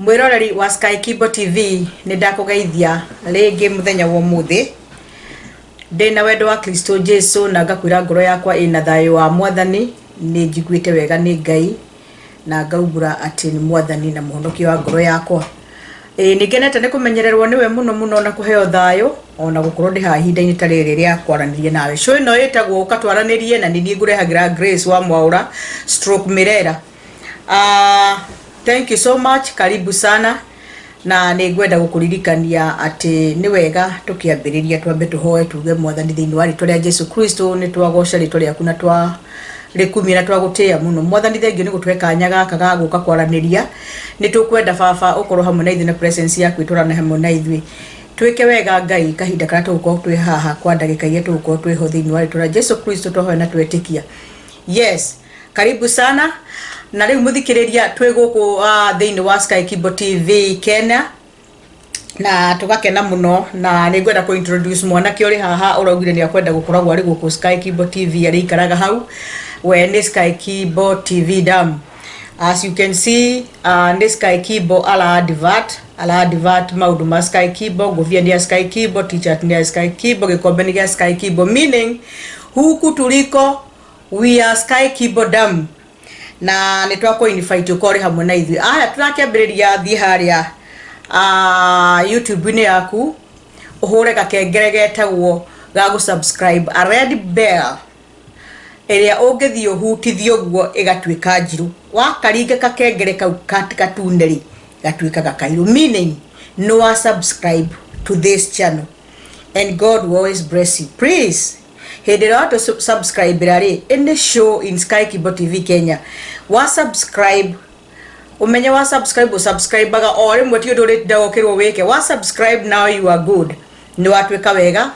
Mwiroreri wa Sky Kibo TV ni ndakugeithia ringi muthenya wa muthi ndina wendo wa Kristo Jesu na ngakwira ngoro yakwa ina thayo wa Mwathani ni njiguite wega ni Ngai na ngaumbura ati ni Mwathani na muhonokia wa ngoro yakwa nigenete ni kumenyererwo niwe muno na kuheo thayo ona gukorwo ndi ha ihinda-ini ta riri ria kwaranirie nawe show ino itagwo ukatwaranirie na ni ngurehagira Grace wa Mwaura / Mirera. Thank you so much, karibu sana na nigwenda gukuririkania ati ni wega tukiambiriria twambe tuhoe tuge Mwathani thiini wa ritwa ria Jesu Kristo ni twagoca ritwa riaku na twa rikumira twagutia muno Mwathani thengio ni gutweka nyaga kaga guka kwaraniria ni tukwenda baba ukorwo hamwe na ithuĩ na presence yaku iturane hamwe na ithuĩ twike wega Ngai kahinda kana tugukorwo twi haha kwa ndagika iria tugukorwo twi ho thiini wa ritwa ria Jesu Kristo twahoe na twetikia. Yes, karibu sana na riu muthikiriria twi guku thiini wa Sky Kibo TV Kenya na tugakena muno na ningwenda ku introduce mwanake uri haha uraugire ni akwenda gukoragwo ari guku Sky Kibo TV ari ikaraga hau we ni Sky Kibo TV dam. As you can see ni Sky Kibo ala advert maundu ma Sky Kibo govia ni Sky Kibo t-shirt ni Sky Kibo gikombe ni Sky Kibo meaning huku tuliko we are Sky Kibo dam na nitwako invite ukore hamwe na ithuĩ aya turakĩambĩrĩria thie haria YouTube ni yaku uhure gakengere getagwo ga gusubscribe a red bell ĩrĩa ũngĩthie ũhutithio guo ĩgatuĩka njiru wakaringa kakengere kau katuneri gatuĩka gakairu meaning no subscribe to this channel and God will always bless you. Please hede to subscribe rari in the show in Sky Kibo TV Kenya wa subscribe umenye wa subscribe subscribe baga ore mweti odore ndagokirwo weke wa subscribe now you are good ni watweka wega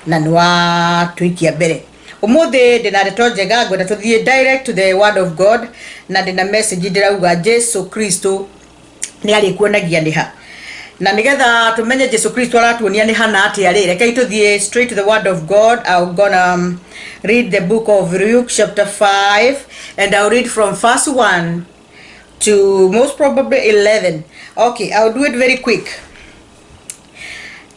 na ni watwikia mbere umuthi ndina reto njega ngwenda tuthie direct to the word of God na ndina message ndirauga Jesu Kristo ni ari kuonagia ni ha na nigetha tumenye Jesu Kristo aratuonia ni hana ati ari reke tuthie straight to the word of God. I'm gonna read the book of Luke chapter 5 and I'll read from verse 1 to most probably 11. Okay, I'll do it very quick.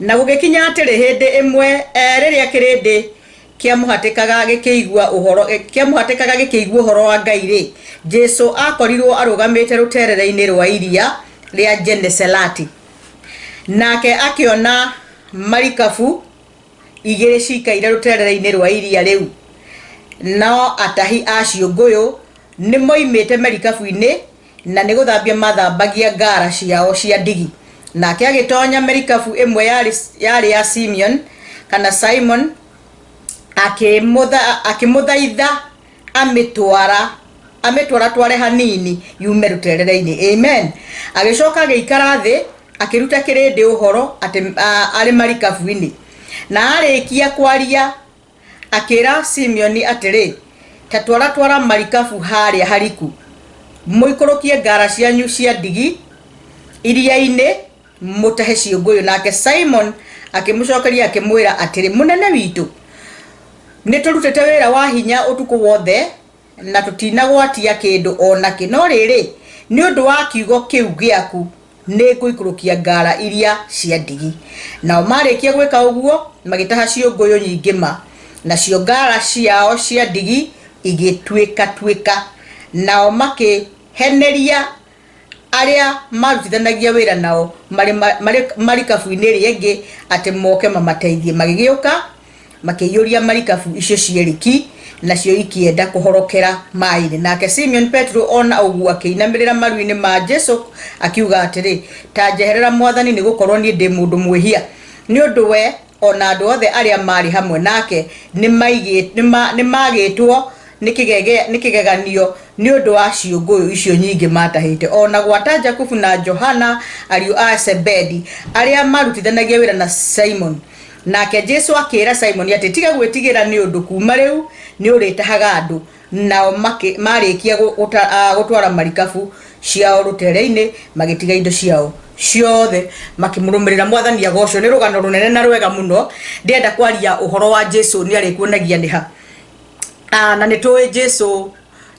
Na gugikinya atiri hindi imwe riria kirindi kiamuhatikaga gikigwa uhoro wa Ngai ri Jesu akorirwo arugamite ruterere-ini rwa iria ria Genesalati nake akiona marikabu igiri cikaire ruterere-ini rwa iria riu no atahi acio nguyu ni moimite marikabu-ini na ni guthambia mathambagia ngara ciao cia ndigi nake agitonya marikabu imwe yari ya Simeon kana Simon akimuthaitha amitwara tware hanini yume ruterere-ini. Amen. Agicoka agikara thi akiruta kirindi uhoro ati ari marikabu-ini na arikia kwaria akira Simeon atiri tatwara marikabu haria hariku muikurukie ngara cianyu cia ndigi iria-ini mutahe ciunguyu nake Simon akimucokeria akimwira atiri munene witu niturutete wira wa hinya utuku wothe na tutinagwatia kindu onaki no riri ni undu wa kiugo kiu giaku ni guikurukia ngara iria cia ndigi nao marikia gwika uguo magitaha ciunguyu nyingi na cio ngara ciao cia ndigi igituika nao makiheneria aria marutithanagia wira nao marikabu-ini ringi ati moke mamateithie magigiuka makiyuria marikabu icio cieriki nacio ikienda kuhorokera mai-ini nake Simeon Petro ona uguo akiinamirira maru-ini ma Jesu akiuga atiri ta njeherera Mwathani ni gukorwo ni ndi mundu mwihia ni undu we ona andu othe aria mari hamwe nake ni magitwo ni kigeganio ni undu wa ciunguyu icio nyingi matahite ona gwata Jakubu na Johana ariu a Zebedi aria marutithanagia wira na Simon nake Jesu akira Simon ati tiga gwitigira ni undu kuma riu ni uritahaga andu nao marikia gutwara marikabu ciao rutere-ini magitiga indo ciao ciothe makimurumirira Mwathani agoco ni rugano runene na rwega muno ndienda kwaria uhoro wa Jesu ni ari kuonagia ni ha na nitoi Jesu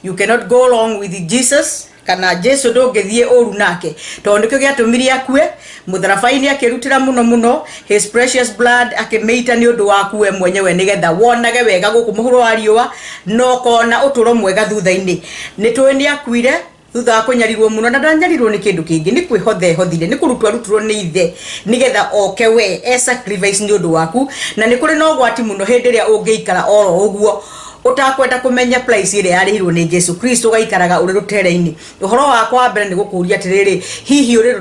you cannot go along with Jesus kana Jesu ndongethie oru nake tondu kyo giatumiri akue mutharabaini akirutira muno his precious blood akimeita ni undu waku we mwenyewe nigetha wonage wega guku muhuro wa riua no kona uturo mwega thutha-ini nitwe akuire thutha kunyarirwo muno na ndanyarirwo ni kindu kingi ni kwihothe ni kurutwa ruturwo ni ithe nigetha oke we sacrifice ni undu waku na ni kuri no gwati muno hindi ria ungeikara oro uguo utakwenda kumenya price ile yarihirwo ni Jesu Kristo gaikaraga uri rutere-ini uhoro wakwa mbere ni gukuria atiriri hihi uri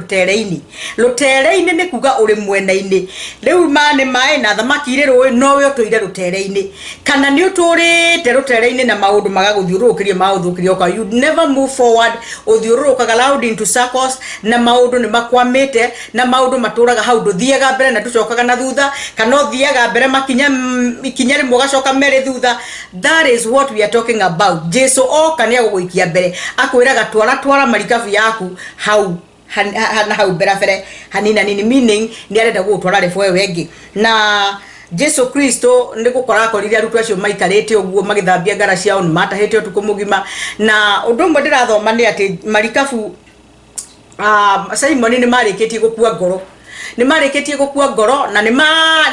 rutere-ini ni kuga uri mwena-ini riu mane mai na thamaki ire rui no we utuire rutere-ini kana ni uturite rutere-ini na maundu magaguthiurukiria mauthukiria kwa you never move forward uthiurukaga loud into circles na maundu ni makwamite na maundu maturaga hau nduthiaga mbere na tucokaga na thutha kana uthiaga mbere ikinya rimwe gacoka mere thutha. That is what we are talking about. Jesu okania guguikia mbere akwiraga twara marikabu yaku hau hau berafere hanina nini meaning ni arenda gutwara refu wengi na Jesu Kristo ndikukora akorire arutu acio maikarite uguo magithambia ngara ciao ni matahete utuku mugima na undu mwe ndirathoma ni ati marikabu Simon ni marikitie gukua ngoro ni marikitie gukua ngoro na ni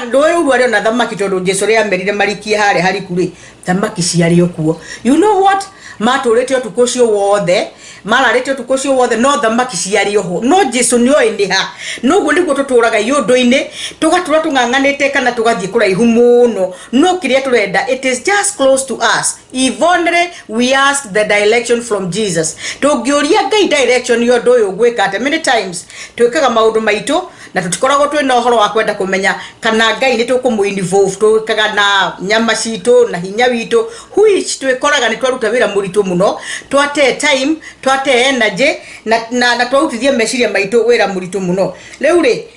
ndoe rwa na thamaki tondu Jesu ria merire marikie hari kuri thamaki ciari okuo. You know what? Maturite utuku cio wothe mararite utuku cio wothe no thamaki ciari oho no Jesu ni oindiha no guo niguo tuturaga yundu-ini tugatura tung'ang'anite kana tugathie kuraihu muno no kiria turenda it is just close to us if only we ask the direction from Jesus. Tungiuria Ngai direction yondu uyu gwikate many times twikaga maundu maitu na tutikoragwo twina uhoro wa kwenda kumenya kana Ngai ni tukumuinvolve twikaga na nyama citu na hinya witu which twikoraga ni twaruta wira muritu muno twate time twate energy na twahutithia meciria maitu wira muritu muno. Riu ri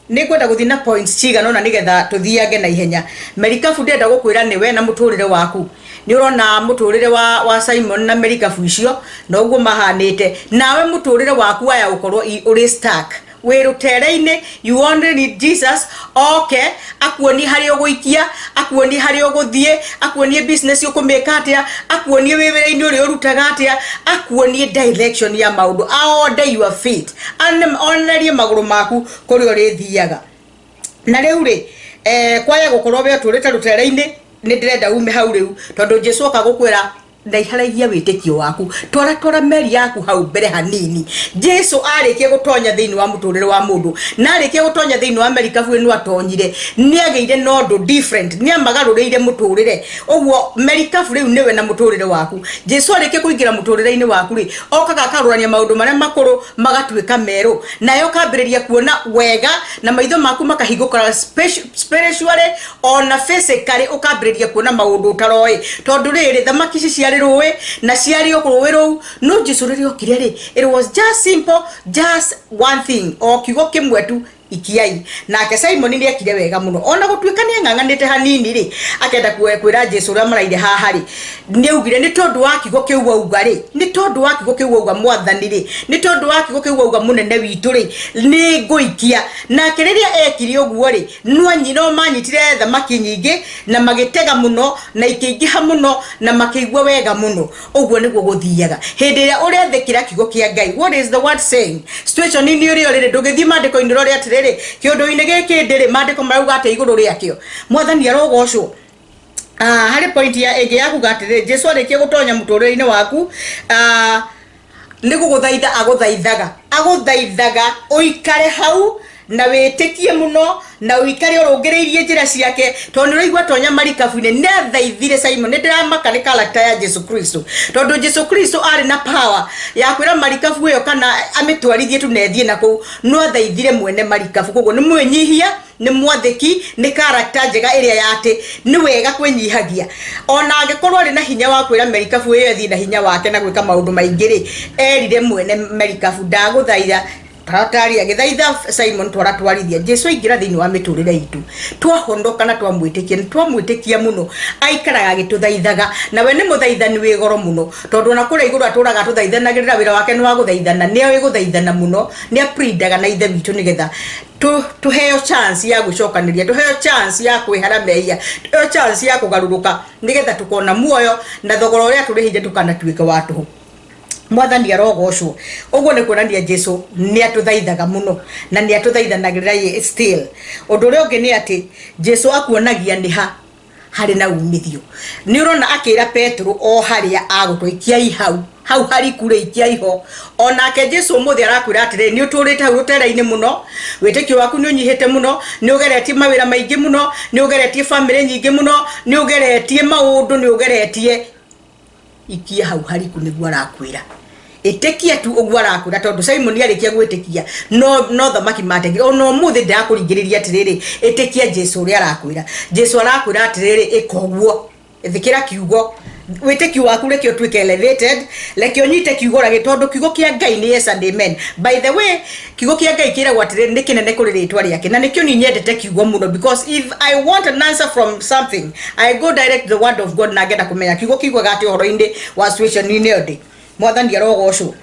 ni kwenda guthina points cigano na nigetha tuthiage na ihenya. Merikabu ndenda gukwira ni we na muturire waku ni urona muturire wa Simon na merikabu icio no guo mahanite nawe muturire waku aya ukorwo uri stuck we rutere-ini you only need Jesus okay akuoni hari uguikia akuoni hari uguthie akuoni business ukumeka atia akuoni wewere-ini uri urutaga atia akuoni direction ya maundu order your feet onerie maguru maku kuri uri thiaga na riu ri kwaya gukorwo we turite rutere-ini ni ndirenda ume hau riu tondu Jesu akagukwira ndaiharagia witikio waku twara meri yaku hau mbere hanini. Jesu arikie gutonya thiini wa muturire wa mundu na arikie gutonya thiini wa merikabu inu atonyire ni ageire nondu different ni amagarurire muturire uguo merikabu riu niwe na muturire waku. Jesu arikie kuingira muturire-ini waku ri okaga akarurania maundu maria makuru magatwika meru nayo kambiriria kuona wega na maitho maku makahinguka spiritually ona physically ukambiriria kuona maundu utaroi tondu riri thamaki ciari ruwe na ciari okuruwe ru no Jesu ri okire ri it was just simple just one thing o kigo kimwe tu ikiai nake Simon ni akire wega muno ona gutwika ni ng'ang'anite hanini ri akenda kwira Jesu ria maraire haha ri ni ugire ni tondu wa kigo kiu auga ri ni tondu wa kigo kiu auga mwathani ri ni tondu wa kigo kiu auga munene witu ri ni nguikia nake riria ekire uguo ri no manyitire thamaki nyingi na magitega muno na ikiingiha muno na makiigua wega muno uguo niguo guthiaga hindi ria uria thekira kigo kia Ngai. What is the word saying? Situation ni uri ri ndugithii mandiko indiro ria riri kiundu-ini giki ndiri mandiko marauga ati iguru riakio mwathani arogocwo. Hari point ya ege yaku gatire Jesu arikie gutonya muturire-ini waku ni guguthaitha aguthaithaga uikare hau na witikie muno na uikare urungireirie njira ciake tondu rigwa tonya marikabu-ini ni athaithire Simon ni ndiramaka ni character ya Jesu Kristo tondu Jesu Kristo ari na power ya kwira marikabu iyo kana amitwarithie tu nethie naku no athaithire mwene marikabu koguo ni mwenyihia ni mwatheki ni character njega iria yate ni wega kwenyihagia ona angikorwo ari na hinya wa kwira marikabu iyo thie na hinya wake na gwika maundu maingiri erire mwene marikabu ndaguthaitha Taratari agithaitha Simon twarithia Jesu ingira thiini wa miturire itu twahondoka na twamwitikia muno aikaraga agituthaithaga na we ni muthaithani wi goro muno tondu na kure iguru aturaga tuthaithanagirira wira wake ni wa guthaithana ni wi guthaithana muno ni aprindaga na ithe bitu nigetha tuheo chance ya gucokaniria tuheo chance ya kwihara meia tuheo chance ya kugaruruka nigetha tukona muoyo na thogora uria turihinde tukanatuika watu mwathani arogocwo uguo ni kuonania Jesu ni atuthaithaga muno na ni atuthaithanagirira ye still undu uri ungi ni ati Jesu akuonagia ni ha hari na umithio ni urona akira Petro o haria agutwikia hau hari kure ikia iho onake Jesu muthi arakwira atire ni uturite hau rutera-ini muno witikio waku ni unyihite muno ni ugeretie mawira maingi muno ni ugeretie family nyingi muno ni ugeretie maundu ni ugeretie ikia hau hari ku niguo arakwira itekia tu ugwa arakwira tondu Simon arikia gwitikia no thamaki mategi ono muthi ndakuringiriria atiriri itekia Jesu uri arakwira Jesu arakwira atiriri ikoguo thikira kiugo witeki waku rekio twike elevated lekio nyite kiugo ra gitondu kiugo kia Ngai ni yes and amen. By the way kiugo kia Ngai kira gwatire ni kinene kuri ritwa riake na nikio ni nyendete kiugo muno because if I want an answer from something I go direct the word of God na ngenda kumenya kiugo kiugo gati horo-inde wa situation ni neode mwathani arogocwo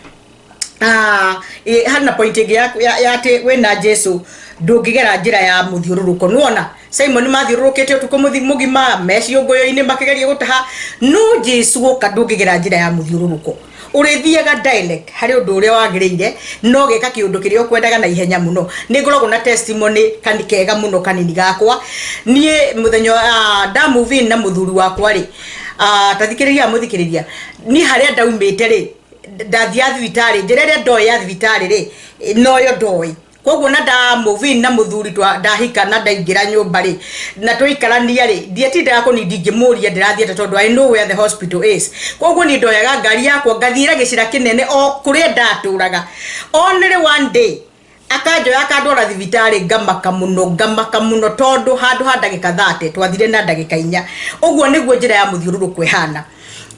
hana point igi ya ati we na Jesu ndungigera njira ya muthiururuko nuona Simon mathiururukite utuko mugima meci unguyo-ini makigeria gutaha no Jesu oka ndungigera njira ya muthiururuko urithiaga dialect hari undu uria wagirire no gika kiundu kiria ukwendaga na ihenya muno ni ngoragwo na testimony kanikega muno kanini gakwa nie muthenyo da movie na muthuri wakwa ri tathikiriria muthikiriria ni haria ndaumite ri ndathia thibitari njirere ndoi ya thibitari ri noyo ndoi koguo na da movie na muthuri twa ndahika na ndaingira nyumba ri na twikarania ri ndietindaga kunindi ngimuria ndirathiete tondu I know where the hospital is koguo ni ndoyaga ngari yakwa ngathira gicira kinene o kuria ndaturaga only one day akanjoya akandwara thibitari ngamaka muno tondu handu ha ndagika 30 twathire na ndagika 4 uguo niguo njira ya muthiururuko ihana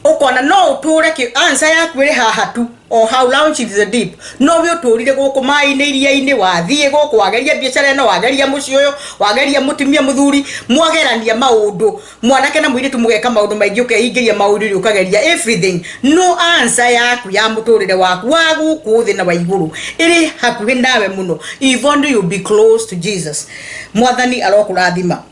ukona no uture ki answer yaku iri haha tu o how launch is the deep no we uturire guku mai-ini iria-ini wathie guku wageria biacara no wageria muci uyu wageria mutumia muthuri mwagerania maundu mwanake na mwiritu mugeka maundu maingi ukeingiria maundu ukageria everything no answer yaku ya muturire waku wagu kuthi na wa iguru iri hakuhi nawe muno if only you be close to Jesus mwathani arokurathima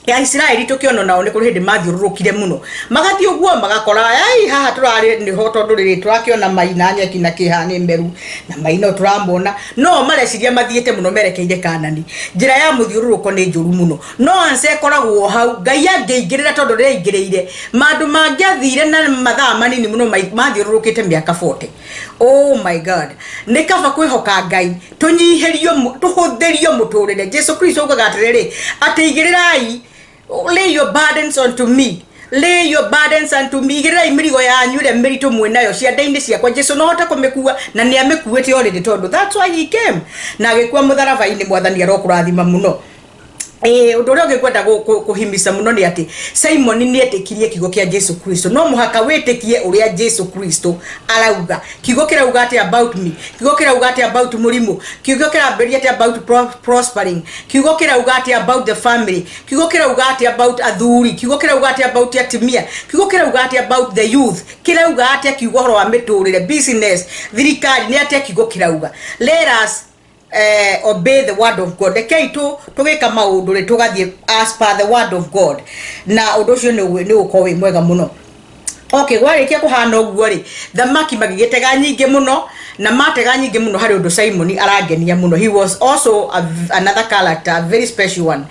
ya Israeli tukiona nao ni kuri hindi mathiururukire muno magathi uguo magakora ai haha turari ni ho tondu riri turakiona maina nyeki na kihani mberu na maina turambona no mareciria mathiete muno merekeire Kanani njira ya muthiururuko ni njuru muno no anse koragwo hau Ngai angeingirira tondu reingiriire mandu mangiathire na mathaa manini muno mathiururukite miaka 40 oh my God ni kaba kwihoka Ngai tunyiherio tuhuthirio muturire Jesu Kristo ugagatire ateigirirai lay your burdens onto me lay your burdens unto me gira imirigo yanyu re meritu mwenayo cia ndaini cia kwa Jesu no hota kumekua na ni amekuete already tondu that's why he came na agikua mutharaba-ini mwathani arokurathima muno undu uria ungikwenda kuhimisa muno ni ati Simon ni etikirie kiugo kia Jesu Kristo no muhaka wetikie uria Jesu Kristo arauga kiugo kirauga ati about me kiugo kirauga ati about murimu kiugo kirauga ati about prospering kiugo kirauga ati about the family kiugo kirauga ati about athuri kiugo kirauga ati about atimia kiugo kirauga ati about the youth kirauga ati kiugo horo wa miturire business thirikari ni ati kiugo kirauga let us obey the word of God rekei tugika maundu ri tugathie as per the word of God na undu ucio ni ukowe mwega muno okay gwarikia kuhana uguo ri thamaki magigitega nyingi muno na matega nyingi muno hari undu Simon arangenia muno he was also another character a very special one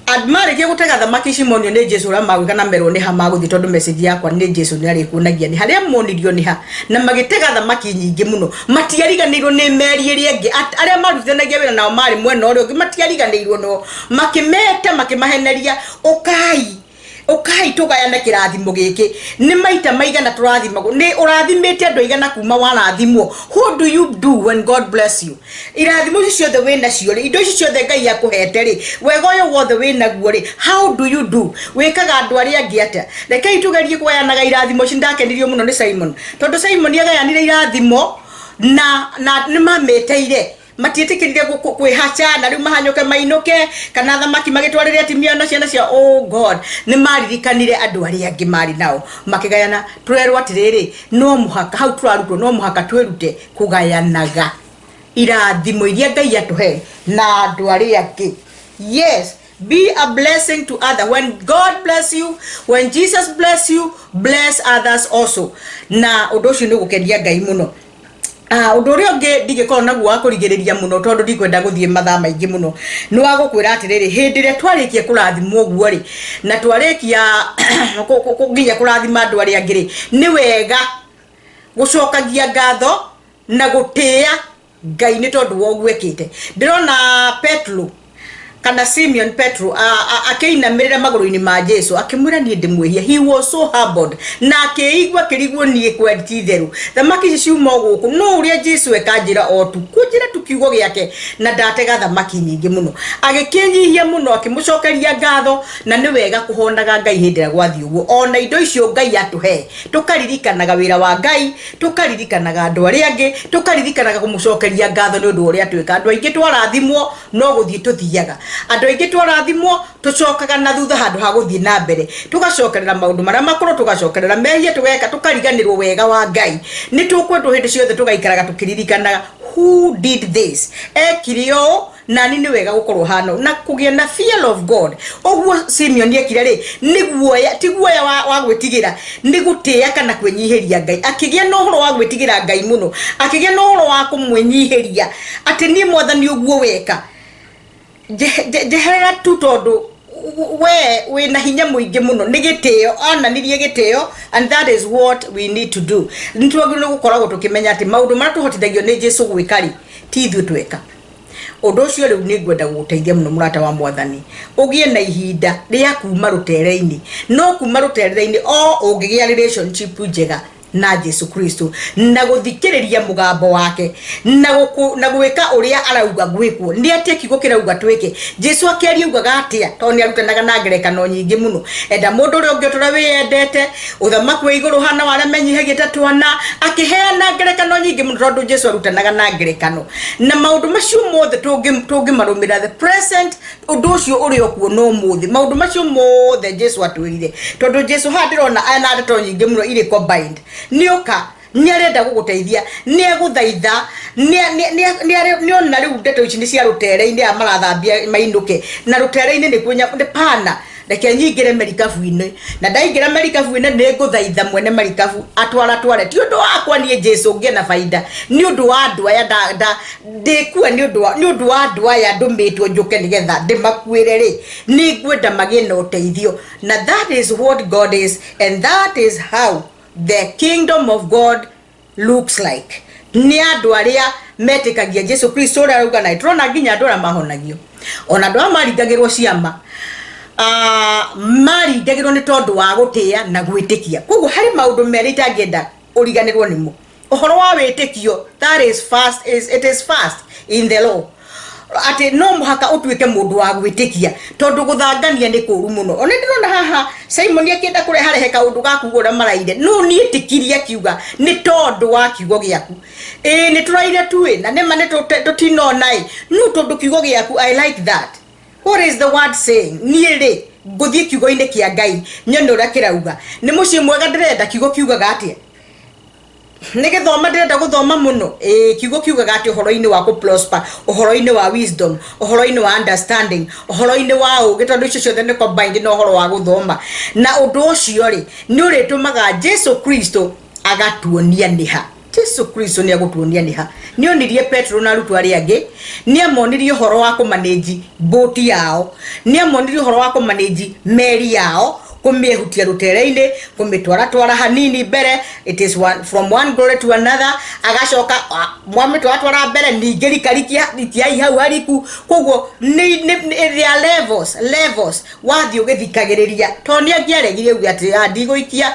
admire kia gutega thamaki Simon ni Jesu ra magwika na mbero ni ha maguthi tondu message yakwa ni Jesu ni ari kunagia ni haria monirio ni ha na magitega thamaki nyingi muno matiariganirwo ni meri iri ngi aria marutithanagia wira nao mari mwena uri ungi matiariganirwo no makimete makimaheneria ukai tugayana kirathimo giki ni maita maigana turathimagwo ni urathimite andu igana kuma warathimwo what do you do when God bless you irathimo icio the way na cio ri indo icio the Ngai akuhete ri wega uyu wothe wina guo ri how do you do wikaga andu aria angi ata rekei tugerie kugayanaga irathimo ici ndakenirio muno ni Simon tondu Simon agayanire irathimo na ni mameteire matietikirire kwihacha na riu mahanyuke mainuke kana thamaki magitwarire atimia na ciana cia oh God ni maririkanire andu aria angi mari nao makigayana turerwo atiriri no muhaka hau turarutwo no muhaka twirute kugayanaga irathimo iria Ngai atuhe na andu aria angi yes Be a blessing to others. When God bless you, when Jesus bless you, bless others also. Na udoshi no gukendia Ngai muno. Udorio ge digekora na gwa kurigereria muno tondu ndikwenda guthie mathaa maingi muno. Ni wa gukwira atiriri hindire twarikie kurathimwo guo ri na twarikia kuginya kurathima andu aria angiri ni wega gucokagia ngatho na gutia Ngai ni tondu wo gwekite. Ndirona Petro kana Simeon Petro akeinamira maguru-ini ma Jesu akimwira nie ndimwehia. He was so humbled na akeigwa kirigwo nie kwenti theru thamaki ciuma guku no uria Jesu ekanjira otu kunjira tukiugo giake na ndatega thamaki nyingi muno agikinyihia muno akimucokeria ngatho na ni wega kuhonaga Ngai hindira gwathi uguo ona indo icio Ngai atuhe tukaririkanaga wira wa Ngai tukaririkanaga andu aria angi tukaririkanaga kumucokeria ngatho ni undu uria twika andu aingi twarathimwo no guthie tuthiaga andu aingi twarathimwo tucokaga na thutha handu ha guthie na mbere tugacokerera maundu maria makuru tugacokerera mehia tugeka tukariganirwo wega wa Ngai ni tukwendo hindi ciothe tugaikaraga tukiririkanaga who did this ekirio na ni wega gukorwo hano na kugia na fear of God. Ogwo Simeon yekire ri ni guoya ti guoya wa gwitigira ni gutia kana kwenyiheria Ngai akigia no horo wa gwitigira Ngai muno akigia no horo wa kumwenyiheria ati ni mwathani ogwo weka jehera tu tondu we na hinya muingi muno ni gitio ona nirie gitio and that is what we need to do. Nitwagire gukoragwo tukimenya ati maundu mara tuhotithagio ni Jesu gwikari ti ithu tweka undu ucio riu ni ngwenda guteithia muno murata wa mwathani ugie na ihinda ria kuma rutere-ini no kuma rutere-ini ungigia relationship njega na Jesu Kristo na guthikiriria mugambo wake na gwika uria arauga gwikwo ni atia kigo kirauga twike Jesu akeri ugaga atia to ni arutanaga na ngerekano nyingi muno enda mundu uri ungitura wiyendete uthamaku wa iguru hana wala menyihagia tatwana akiheana ngerekano nyingi muno tondu Jesu arutanaga na ngerekano na maundu macio mothe tungi marumira the present undu ucio uri okuo no muthi maundu macio mothe Jesu atwirire tondu Jesu handirona ana ndeto nyingi muno iri combined nioka ni arenda guguteithia ni eguthaitha ni ona riu ndeto ici ni cia rutere-ini amarathambia mainduke na rutere-ini ni kunya pana reke nyingire merikabu-ini na ndaingira merikabu-ini ni nguthaitha mwene merikabu atware ti undu wakwa ni Jesu ngie na faida ni undu wa andu aya ndikua ni undu wa andu aya ndumitwo njuke nigetha ndimakwire ri ni ngwenda magie na uteithio na that is what God is and that is how the kingdom of God looks like. Ni andu aria metikagia Jesu Kristo ria ruga na itrona nginya andu aria mahonagio ona andu amarigagirwo ciama marigagirwo ni tondu wa gutia na gwitikia koguo hari maundu meri tangenda uriganirwo nimo uhoro wa witikio that is fast it is fast in the law ati no muhaka utwike mundu wa gwitikia tondu guthangania ni kuru muno ona ndirona haha Simon yakienda kureharehe kaundu gaku gura maraire no ni itikiria kiuga ni tondu wa kiugo giaku ni turaire tuwe na nema ni tutino nai no tondu kiugo giaku I like that. What is the word saying? Niere guthie kiugo-ini kia Ngai nyone uria kirauga ni muci mwega ndirenda kiugo kiugaga atia nige thoma ndirenda guthoma muno kiugo kiugaga ati uhoro-ini wa ku prosper uhoro-ini wa wisdom uhoro-ini wa understanding uhoro-ini wa ugi tondu icio ciothe ni combined na uhoro wa guthoma na undu ucio ri ni uritumaga Jesu Kristo agatuonia niha Jesu Kristo ni agutuonia niha ni onirie Petro na arutu aria angi ni amonirie uhoro wa kumanage boat yao ni amonirie uhoro wa kumanage meri yao kumiehutia rutere-ini kumitwara hanini mbere it is from one glory to another agacoka mwamitwara mbere ningeri karikia itiai hau hariku koguo ni their levels wathi ugithikagiriria to ni angiaregire ugi ati ndigũikia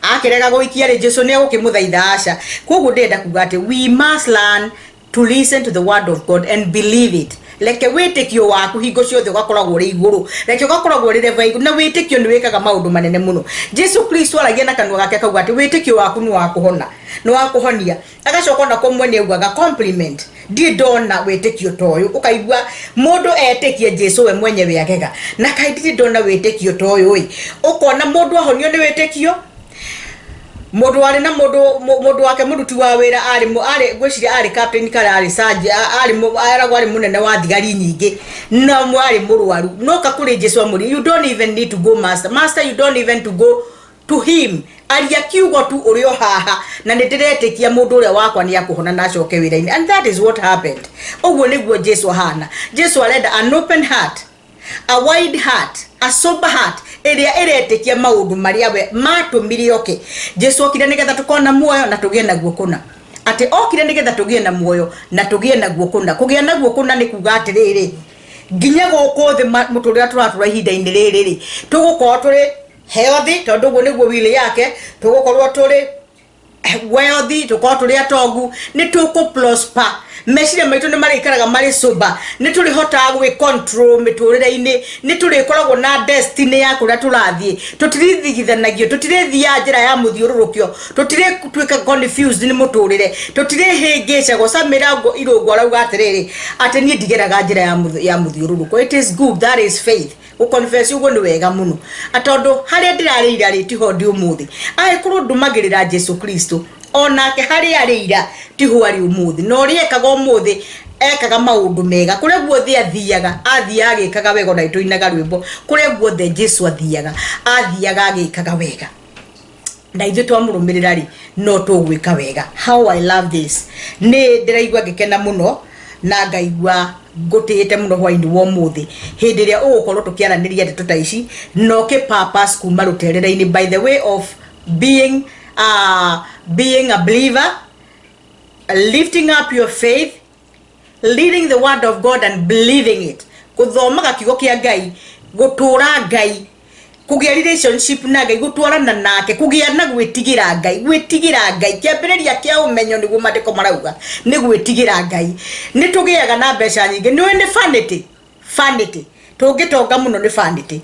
akirega guikia ri Jesu ni agukimuthaitha aca koguo ndenda kuga ati we must learn to listen to the word of God and believe it. Leke witikio waku hingo ciothe ugakoragwo ri iguru leke ugakoragwo ri level iguru na witikio ni wikaga maundu manene muno. Jesu Kristo aragia na kanwa gake kauga ati witikio waku ni wa kuhona ni wa kuhonia agacoka na komwe ugaga compliment ndi ndona witikio toyu ukaigua mundu etikie Jesu we mwenyewe agega na kaindi ndona witikio toyu ukona mundu ahonio ni witikio Modu wale na modu wake muruti wa wera ari gweshire ari captain kala ari saje ari munene wa thigari nyingi na mwari murwaru no kakure Jesu amuri. You don't even need to go master, you don't even to go to him. Ali akiugo tu urio haha na nitiretekia mundu uria wakwa ni akuhona na acoke wira-ini, and that is what happened. Ogwo niguo Jesu hana. Jesu arenda an open heart, a wide heart, a sober heart eria eretekia maundu maria we matumire oke. Jesu okire nigetha tukona muoyo na tugie naguo kuna. Ate okire nigetha tugie na muoyo na tugie naguo kuna. Kugia naguo kuna ni kuga atiriri nginya guku thi muturira turatura ihinda-ini riri tugukorwo turi healthy tondu guo niguo wili yake, tugukorwo turi wealthy, tukorwo turi atongu, ni tuku prosper. Meciria maitu ni marikaraga mari sober, ni turi hota gwi control miturire-ini, ni turi koragwo na destiny ya kuria turathie. Tutirithigithanagio, tutirithia njira ya muthiururukio, tutire twika confused ni muturire, tutire hingicagwo samirango irungu arauga atiriri ati ni ndigeraga njira ya muthiururuko. It is good, that is faith. Ukonfess ugo ni wega muno atondu haria ndirarira ri tiho ndi umuthi agikuru ndumagirira Jesu Kristo onake haria arira tiho ari umuthi no ri ekaga umuthi ekaga maundu mega kuria guothe athiaga agikaga wega na ituinaga rwimbo kuria guothe Jesu athiaga agikaga wega na ithu twamurumirira ri no tugwika wega. How I love this. Ni ndiraigua ngikena muno na ngaigua gutete muno hwaini wo muthi hindi ria ugukorwo tukiaraniria ndeto ta ici no ke purpose kuma ruterera-ini by the way of being a believer, lifting up your faith, reading the word of God and believing it, kuthomaga kiugo kia Ngai, gutura Ngai, kugia relationship na Ngai, gutwarana nake, kugia na gwitigira Ngai kiambiriria kia umenyo niguo mateko marauga ni gwitigira Ngai. Ni tugiaga na mbeca nyingi ni vanity tungitonga muno ni vanity,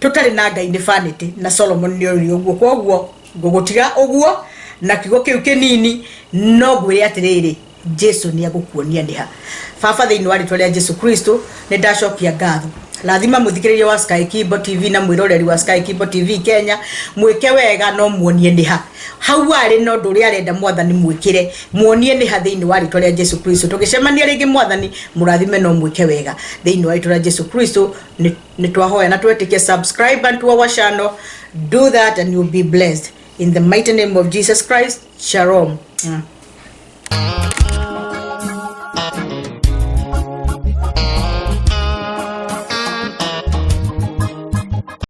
tutari na Ngai ni vanity. Na Solomon ni uguo koguo gugutiga uguo na kiugo kiu kinini no gwire atiriri Jesu ni agukuonia ndiha baba thiini wa ritwa ria Jesu Kristo ni ndacokia ngatho. Lazima muthikiririe wa Sky Kibo TV na mwiroreri wa Sky Kibo TV Kenya mwike wega no muonie ndiha hau ari no nduri arenda mwathani mwikire muonie ndiha thiini wa ritwa ria Jesu Kristo. Tugicemania ringi mwathani murathime no mwike wega thiini wa ritwa ria Jesu Kristo. Ni twahoya na twetikie subscribe and to our channel. Do that and you'll be blessed in the mighty name of Jesus Christ. Shalom.